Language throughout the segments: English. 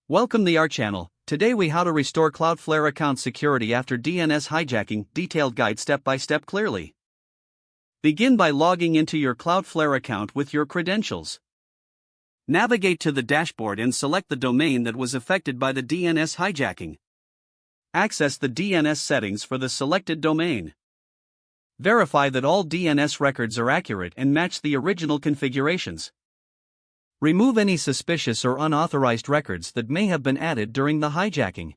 Welcome to our channel. Today we how to restore Cloudflare account security after DNS hijacking, detailed guide step by step clearly. Begin by logging into your Cloudflare account with your credentials. Navigate to the dashboard and select the domain that was affected by the DNS hijacking. Access the DNS settings for the selected domain. Verify that all DNS records are accurate and match the original configurations. Remove any suspicious or unauthorized records that may have been added during the hijacking.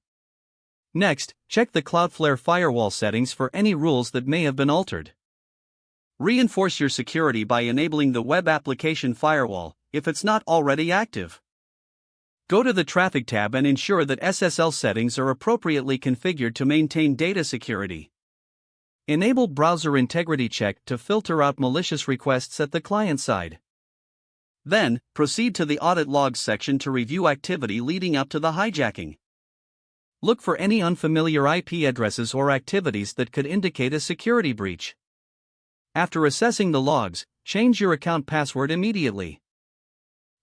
Next, check the Cloudflare firewall settings for any rules that may have been altered. Reinforce your security by enabling the Web Application Firewall, if it's not already active. Go to the Traffic tab and ensure that SSL settings are appropriately configured to maintain data security. Enable Browser Integrity Check to filter out malicious requests at the client side. Then, proceed to the Audit Logs section to review activity leading up to the hijacking. Look for any unfamiliar IP addresses or activities that could indicate a security breach. After assessing the logs, change your account password immediately.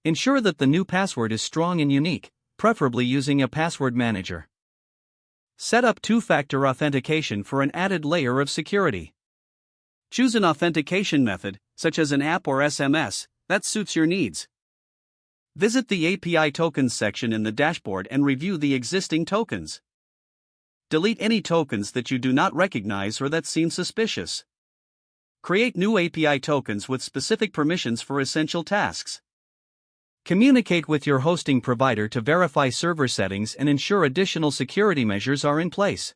Ensure that the new password is strong and unique, preferably using a password manager. Set up two-factor authentication for an added layer of security. Choose an authentication method, such as an app or SMS, that suits your needs. Visit the API Tokens section in the dashboard and review the existing tokens. Delete any tokens that you do not recognize or that seem suspicious. Create new API tokens with specific permissions for essential tasks. Communicate with your hosting provider to verify server settings and ensure additional security measures are in place.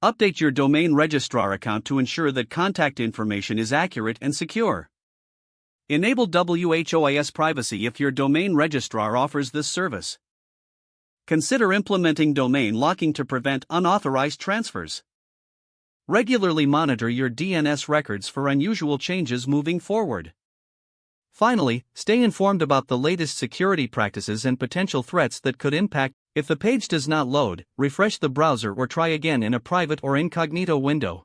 Update your domain registrar account to ensure that contact information is accurate and secure. Enable WHOIS privacy if your domain registrar offers this service. Consider implementing domain locking to prevent unauthorized transfers. Regularly monitor your DNS records for unusual changes moving forward. Finally, stay informed about the latest security practices and potential threats that could impact. If the page does not load, refresh the browser or try again in a private or incognito window.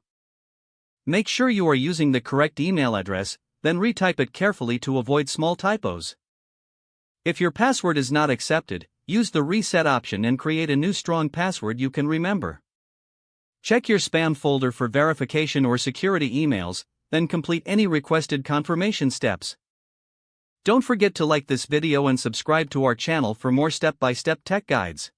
Make sure you are using the correct email address, then retype it carefully to avoid small typos. If your password is not accepted, use the reset option and create a new strong password you can remember. Check your spam folder for verification or security emails, then complete any requested confirmation steps. Don't forget to like this video and subscribe to our channel for more step-by-step tech guides.